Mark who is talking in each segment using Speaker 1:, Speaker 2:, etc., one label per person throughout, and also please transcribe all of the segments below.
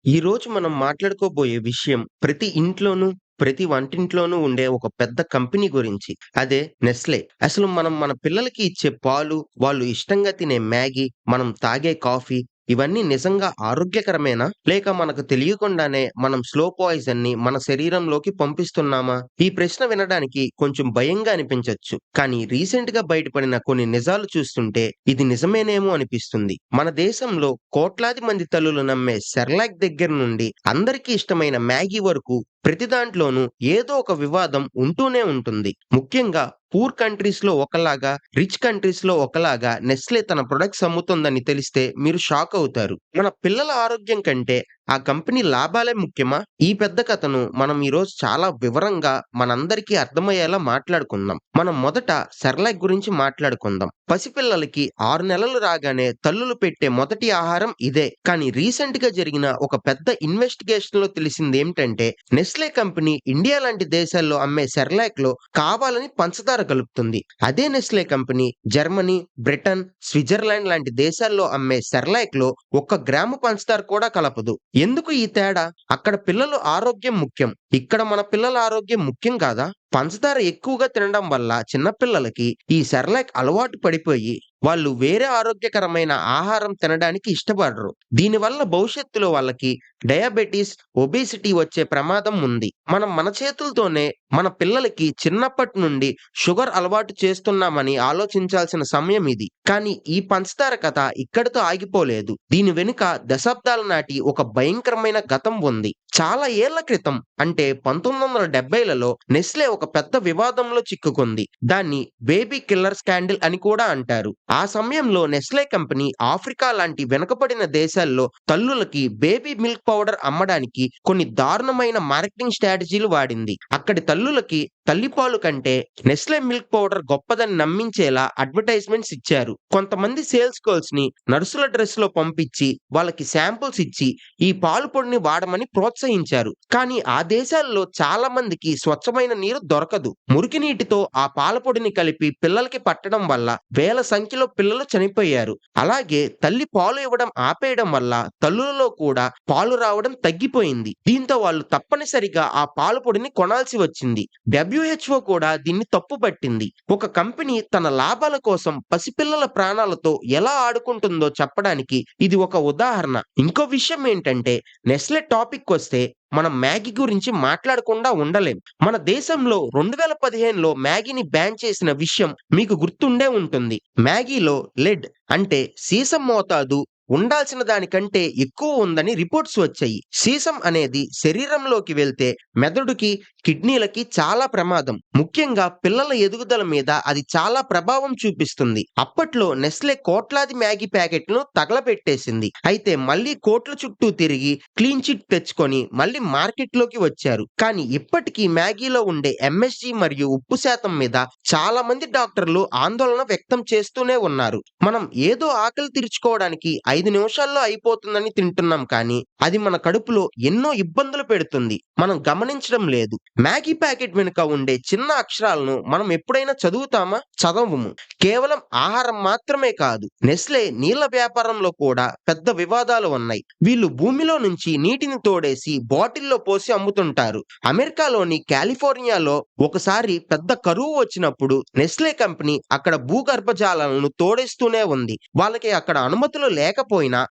Speaker 1: ఈరోజు మనం మాట్లాడుకోబోయే విషయం ప్రతి ఇంట్లోనూ, ప్రతి వంటింట్లోనూ ఉండే ఒక పెద్ద కంపెనీ గురించి. అదే నెస్లే. అసలు మనం మన పిల్లలకి ఇచ్చే పాలు, వాళ్ళు ఇష్టంగా తినే మ్యాగీ, మనం తాగే కాఫీ ఇవన్నీ నిజంగా ఆరోగ్యకరమేనా? లేక మనకు తెలియకుండానే మనం స్లో పాయిజన్‌ని మన శరీరంలోకి పంపిస్తున్నామా? ఈ ప్రశ్న వినడానికి కొంచెం భయంగా అనిపించొచ్చు. కానీ రీసెంట్‌గా బయటపడిన కొన్ని నిజాలు చూస్తుంటే ఇది నిజమేనేమో అనిపిస్తుంది. మన దేశంలో కోట్లాది మంది తల్లులు నమ్మే సెర్లాక్ దగ్గర నుండి అందరికీ ఇష్టమైన మ్యాగీ వరకు ప్రతి దాంట్లోనూ ఏదో ఒక వివాదం ఉంటూనే ఉంటుంది. ముఖ్యంగా పూర్ కంట్రీస్‌లో ఒకలాగా, రిచ్ కంట్రీస్‌లో ఒకలాగా నెస్లే తన ప్రొడక్ట్స్ అమ్ముతుందని తెలిస్తే మీరు షాక్ అవుతారు. మన పిల్లల ఆరోగ్యం కంటే ఆ కంపెనీ లాభాలే ముఖ్యమా? ఈ పెద్ద కథను మనం ఈరోజు చాలా వివరంగా మనందరికీ అర్థమయ్యేలా మాట్లాడుకుందాం. మనం మొదట సెర్లాక్ గురించి మాట్లాడుకుందాం. పసిపిల్లలకి 6 నెలలు రాగానే తల్లులు పెట్టే మొదటి ఆహారం ఇదే. కానీ రీసెంట్‌గా జరిగిన ఒక పెద్ద ఇన్వెస్టిగేషన్‌లో తెలిసిందేంటంటే నెస్లే కంపెనీ ఇండియా లాంటి దేశాల్లో అమ్మే సెర్లాక్‌లో కావాలని పంచదార కలుపుతుంది. అదే Nestle company Germany, Britain, Switzerland లాంటి దేశాల్లో అమ్మే సెర్లాక్‌లో ఒక్క గ్రాము పంచదార కూడా కలపదు. ఎందుకు ఈ తేడా? అక్కడ పిల్లల ఆరోగ్యం ముఖ్యం. ఇక్కడ మన పిల్లల ఆరోగ్యం ముఖ్యం కాదా? పంచదార ఎక్కువగా తినడం వల్ల చిన్న పిల్లలకి ఈ సెర్లాక్ అలవాటు పడిపోయి వాళ్ళు వేరే ఆరోగ్యకరమైన ఆహారం తినడానికి ఇష్టపడరు. దీనివల్ల భవిష్యత్తులో వాళ్ళకి డయాబెటిస్, ఒబేసిటీ వచ్చే ప్రమాదం ఉంది. మనం మన చేతులతోనే మన పిల్లలకి చిన్నప్పటి నుండి షుగర్ అలవాటు చేస్తున్నామని ఆలోచించాల్సిన సమయం ఇది. కానీ ఈ పంచదార కథ ఇక్కడితో ఆగిపోలేదు. దీని వెనుక దశాబ్దాల నాటి ఒక భయంకరమైన గతం ఉంది. చాలా ఏళ్ల క్రితం అంటే 1970లలో నెస్లే ఒక పెద్ద వివాదంలో చిక్కుకుంది. దాన్ని బేబీ కిల్లర్ స్కాండిల్ అని కూడా అంటారు. ఆ సమయంలో నెస్లే కంపెనీ ఆఫ్రికా లాంటి వెనుకబడిన దేశాల్లో తల్లులకి బేబీ మిల్క్ పౌడర్ అమ్మడానికి కొన్ని దారుణమైన మార్కెటింగ్ స్ట్రాటజీలు వాడింది. అక్కడి తల్లులకి తల్లిపాలు కంటే నెస్లే మిల్క్ పౌడర్ గొప్పదని నమ్మించేలా అడ్వర్టైజ్మెంట్స్ ఇచ్చారు. కొంతమంది సేల్స్ గర్ల్స్ ని నర్సుల డ్రెస్ లో పంపించి వాళ్ళకి శాంపుల్స్ ఇచ్చి ఈ పాలు పొడిని వాడమని ప్రోత్సహించారు. కానీ ఆ దేశాల్లో చాలా మందికి స్వచ్ఛమైన నీరు దొరకదు. మురికి నీటితో ఆ పాల పొడిని కలిపి పిల్లలకి పట్టడం వల్ల వేల సంఖ్యలో పిల్లలు చనిపోయారు. అలాగే తల్లి పాలు ఇవ్వడం ఆపేయడం వల్ల తల్లులలో కూడా పాలు రావడం తగ్గిపోయింది. దీంతో వాళ్ళు తప్పనిసరిగా ఆ పాల పొడిని కొనాల్సి వచ్చింది. డబ్ల్యూహెచ్ఓ కూడా దీన్ని తప్పుపట్టింది. ఒక కంపెనీ తన లాభాల కోసం పసిపిల్లల ప్రాణాలతో ఎలా ఆడుకుంటుందో చెప్పడానికి ఇది ఒక ఉదాహరణ. ఇంకో విషయం ఏంటంటే నెస్లే టాపిక్ వస్తే మనం మ్యాగీ గురించి మాట్లాడకుండా ఉండలేం. మన దేశంలో 2015లో మ్యాగీని బ్యాన్ చేసిన విషయం మీకు గుర్తుండే ఉంటుంది. మ్యాగీలో లెడ్ అంటే సీసం మోతాదు ఉండాల్సిన దానికంటే ఎక్కువ ఉందని రిపోర్ట్స్ వచ్చాయి. సీసం అనేది శరీరంలోకి వెళ్తే మెదడుకి, కిడ్నీలకి చాలా ప్రమాదం. ముఖ్యంగా పిల్లల ఎదుగుదల మీద అది చాలా ప్రభావం చూపిస్తుంది. అప్పట్లో నెస్లే కోట్లాది మ్యాగీ ప్యాకెట్లను తగలబెట్టేసింది. అయితే మళ్ళీ కోట్ల చుట్టూ తిరిగి క్లీన్ చిట్ తెచ్చుకొని మళ్ళీ మార్కెట్లోకి వచ్చారు. కానీ ఇప్పటికీ మ్యాగీలో ఉండే ఎంఎస్జీ మరియు ఉప్పు శాతం మీద చాలా మంది డాక్టర్లు ఆందోళన వ్యక్తం చేస్తూనే ఉన్నారు. మనం ఏదో ఆకలి తీర్చుకోవడానికి 5 నిమిషాల్లో అయిపోతుందని తింటున్నాం కానీ అది మన కడుపులో ఎన్నో ఇబ్బందులు పెడుతుంది. మనం గమనించడం లేదు. మ్యాగీ ప్యాకెట్ వెనుక ఉండే చిన్న అక్షరాలను మనం ఎప్పుడైనా చదువుతామా? చదవము. కేవలం ఆహారం మాత్రమే కాదు, నెస్లే నీళ్ల వ్యాపారంలో కూడా పెద్ద వివాదాలు ఉన్నాయి. వీళ్ళు భూమిలో నుంచి నీటిని తోడేసి బాటిల్లో పోసి అమ్ముతుంటారు. అమెరికాలోని కాలిఫోర్నియాలో ఒకసారి పెద్ద కరువు వచ్చినప్పుడు నెస్లే కంపెనీ అక్కడ భూగర్భ జలాలను తోడేస్తూనే ఉంది. వాళ్ళకి అక్కడ అనుమతులు లేకపోయినా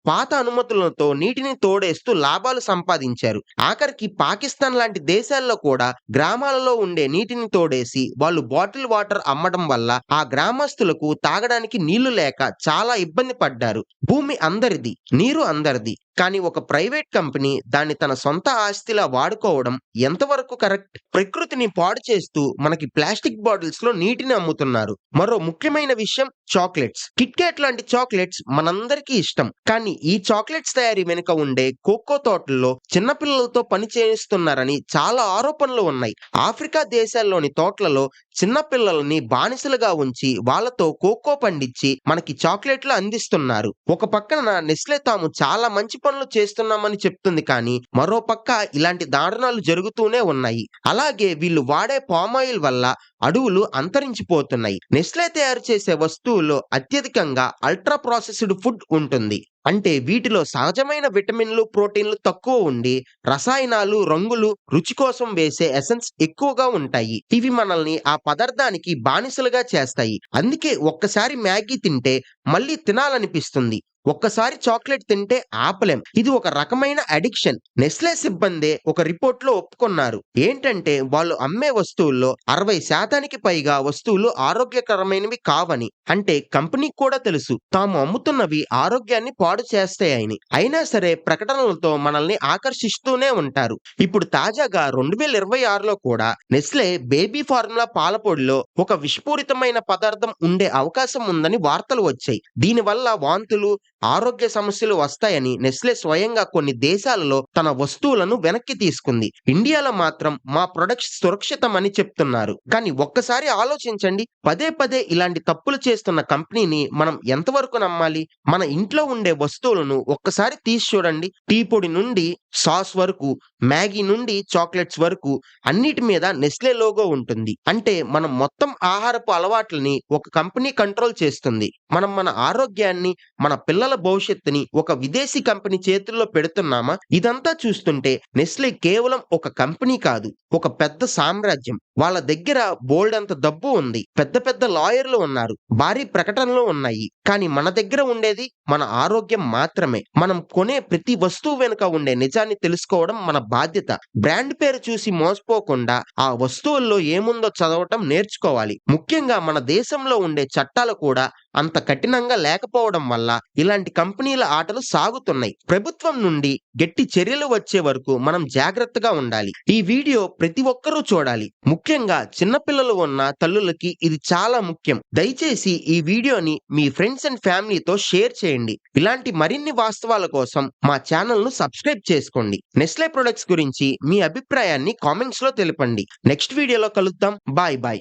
Speaker 1: పాత అనుమతులతో నీటిని తోడేస్తూ లాభాలు సంపాదించారు. ఆఖరికి పాకిస్తాన్ లాంటి దేశాల్లో కూడా గ్రామాలలో ఉండే నీటిని తోడేసి వాళ్ళు బాటిల్ వాటర్ అమ్మడం వల్ల ఆ గ్రామస్తులకు తాగడానికి నీళ్లు లేక చాలా ఇబ్బంది పడ్డారు. భూమి అందరిది, నీరు అందరిది. కానీ ఒక ప్రైవేట్ కంపెనీ దాన్ని తన సొంత ఆస్తిలా వాడుకోవడం ఎంతవరకు కరెక్ట్? ప్రకృతిని పాడు చేస్తూ మనకి ప్లాస్టిక్ బాటిల్స్ లో నీటిని అమ్ముతున్నారు. మరో ముఖ్యమైన విషయం చాక్లెట్స్. కిట్ క్యాట్ లాంటి చాక్లెట్స్ మనందరికీ ఇష్టం. కానీ ఈ చాక్లెట్స్ తయారీ వెనుక ఉండే కోకో తోటల్లో చిన్నపిల్లలతో పని చేయిస్తున్నారని చాలా ఆరోపణలు ఉన్నాయి. ఆఫ్రికా దేశాల్లోని తోటలలో చిన్న పిల్లల్ని బానిసలుగా ఉంచి వాళ్ళతో కోకో పండించి మనకి చాక్లెట్లు అందిస్తున్నారు. ఒక పక్కన నెస్లే తాము చాలా మంచి పనులు చేస్తున్నామని చెప్తుంది కానీ మరో పక్క ఇలాంటి దారుణాలు జరుగుతూనే ఉన్నాయి. అలాగే వీళ్ళు వాడే పామాయిల్ వల్ల అడవులు అంతరించిపోతున్నాయి. నెస్లే తయారు చేసే వస్తువుల్లో అత్యధికంగా అల్ట్రా ప్రాసెస్డ్ ఫుడ్ ఉంటుంది. అంటే వీటిలో సహజమైన విటమిన్లు, ప్రోటీన్లు తక్కువ ఉండి, రసాయనాలు, రంగులు, రుచి కోసం వేసే ఎసెన్స్ ఎక్కువగా ఉంటాయి. ఇవి మనల్ని ఆ పదార్థానికి బానిసలుగా చేస్తాయి. అందుకే ఒక్కసారి మ్యాగీ తింటే మళ్ళీ తినాలనిపిస్తుంది. ఒక్కసారి చాక్లెట్ తింటే ఆపలేం. ఇది ఒక రకమైన అడిక్షన్. నెస్లే సిబ్బందే ఒక రిపోర్ట్‌లో ఒప్పుకున్నారు. ఏంటంటే వాళ్ళు అమ్మే వస్తువుల్లో 60% పైగా వస్తువులు ఆరోగ్యకరమైనవి కావని. అంటే కంపెనీకి కూడా తెలుసు తాము అమ్ముతున్నవి ఆరోగ్యాన్ని పాడు చేస్తాయని. అయినా సరే ప్రకటనలతో మనల్ని ఆకర్షిస్తూనే ఉంటారు. ఇప్పుడు తాజాగా 2026లో కూడా నెస్లే బేబీ ఫార్ములా పాల పొడిలో ఒక విషపూరితమైన పదార్థం ఉండే అవకాశం ఉందని వార్తలు వచ్చాయి. దీనివల్ల వాంతులు, ఆరోగ్య సమస్యలు వస్తాయని నెస్లే స్వయంగా కొన్ని దేశాలలో తన వస్తువులను వెనక్కి తీసుకుంది. ఇండియాలో మాత్రం మా ప్రొడక్ట్స్ సురక్షితమని చెప్తున్నారు. కానీ ఒక్కసారి ఆలోచించండి, పదే పదే ఇలాంటి తప్పులు చేస్తున్న కంపెనీని మనం ఎంతవరకు నమ్మాలి? మన ఇంట్లో ఉండే వస్తువులను ఒక్కసారి తీసి చూడండి. టీ పొడి నుండి సాస్ వరకు, మ్యాగీ నుండి చాక్లెట్స్ వరకు అన్నిటి మీద నెస్లే లోగో ఉంటుంది. అంటే మనం మొత్తం ఆహారపు అలవాట్లని ఒక కంపెనీ కంట్రోల్ చేస్తుంది. మనం మన ఆరోగ్యాన్ని, మన పిల్లల భవిష్యత్తుని ఒక విదేశీ కంపెనీ చేతుల్లో పెడుతున్నామా? ఇదంతా చూస్తుంటే నెస్లే కేవలం ఒక కంపెనీ కాదు, ఒక పెద్ద సామ్రాజ్యం. వాళ్ళ దగ్గర బోల్డంత డబ్బు ఉంది. పెద్ద పెద్ద లాయర్లు ఉన్నారు. భారీ ప్రకటనలు ఉన్నాయి. కానీ మన దగ్గర ఉండేది మన ఆరోగ్యం మాత్రమే. మనం కొనే ప్రతి వస్తువు వెనుక ఉండే నిజాన్ని తెలుసుకోవడం మన బాధ్యత. బ్రాండ్ పేరు చూసి మోసపోకుండా ఆ వస్తువుల్లో ఏముందో చదవటం నేర్చుకోవాలి. ముఖ్యంగా మన దేశంలో ఉండే చట్టాలు కూడా అంత కఠినంగా లేకపోవడం వల్ల ఇలాంటి కంపెనీల ఆటలు సాగుతున్నాయి. ప్రభుత్వం నుండి గట్టి చర్యలు వచ్చే వరకు మనం జాగ్రత్తగా ఉండాలి. ఈ వీడియో ప్రతి ఒక్కరూ చూడాలి. ముఖ్యంగా చిన్నపిల్లలు ఉన్న తల్లులకి ఇది చాలా ముఖ్యం. దయచేసి ఈ వీడియోని మీ ఫ్రెండ్స్ అండ్ ఫ్యామిలీతో షేర్ చేయండి. ఇలాంటి మరిన్ని వాస్తవాల కోసం మా ఛానల్ ను సబ్స్క్రైబ్ చేసుకోండి. నెస్లే ప్రొడక్ట్స్ గురించి మీ అభిప్రాయాన్ని కామెంట్స్ లో తెలపండి. నెక్స్ట్ వీడియోలో కలుద్దాం. Bye bye.